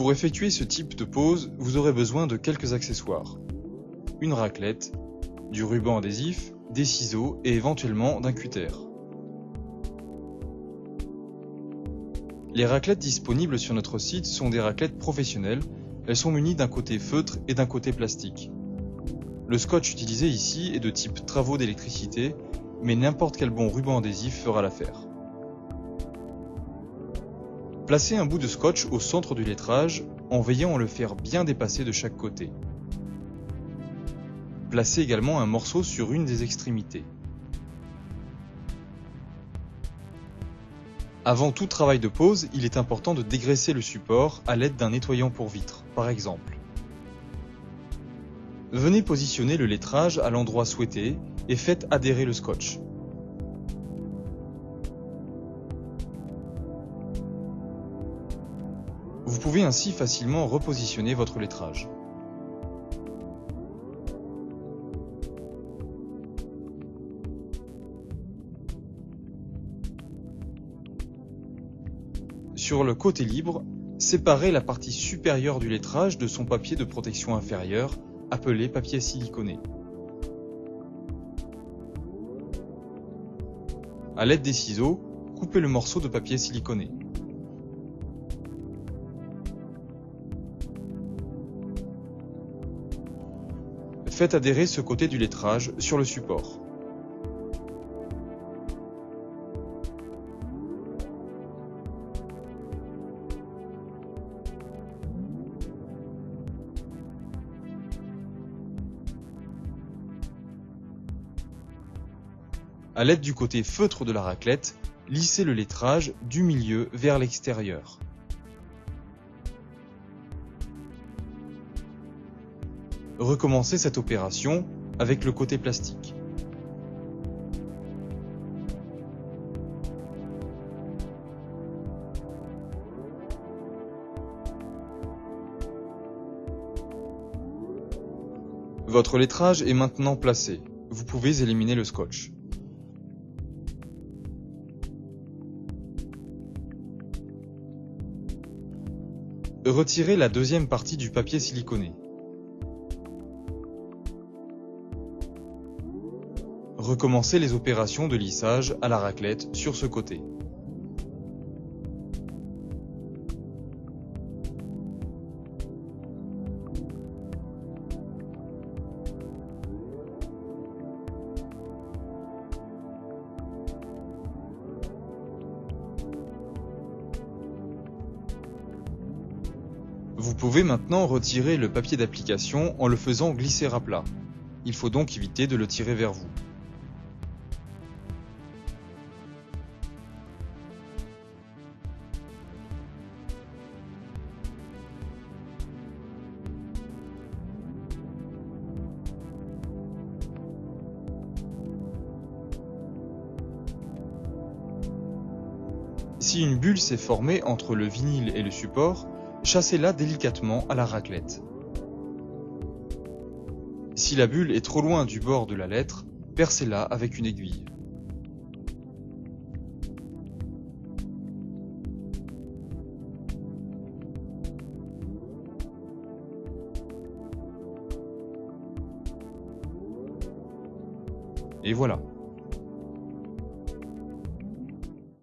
Pour effectuer ce type de pose, vous aurez besoin de quelques accessoires. Une raclette, du ruban adhésif, des ciseaux et éventuellement d'un cutter. Les raclettes disponibles sur notre site sont des raclettes professionnelles. Elles sont munies d'un côté feutre et d'un côté plastique. Le scotch utilisé ici est de type travaux d'électricité, mais n'importe quel bon ruban adhésif fera l'affaire. Placez un bout de scotch au centre du lettrage en veillant à le faire bien dépasser de chaque côté. Placez également un morceau sur une des extrémités. Avant tout travail de pose, il est important de dégraisser le support à l'aide d'un nettoyant pour vitres, par exemple. Venez positionner le lettrage à l'endroit souhaité et faites adhérer le scotch. Vous pouvez ainsi facilement repositionner votre lettrage. Sur le côté libre, séparez la partie supérieure du lettrage de son papier de protection inférieur, appelé papier siliconé. À l'aide des ciseaux, coupez le morceau de papier siliconé. Faites adhérer ce côté du lettrage sur le support. À l'aide du côté feutre de la raclette, lissez le lettrage du milieu vers l'extérieur. Recommencez cette opération avec le côté plastique. Votre lettrage est maintenant placé. Vous pouvez éliminer le scotch. Retirez la deuxième partie du papier siliconé. Recommencez les opérations de lissage à la raclette sur ce côté. Vous pouvez maintenant retirer le papier d'application en le faisant glisser à plat. Il faut donc éviter de le tirer vers vous. Si une bulle s'est formée entre le vinyle et le support, chassez-la délicatement à la raclette. Si la bulle est trop loin du bord de la lettre, percez-la avec une aiguille. Et voilà.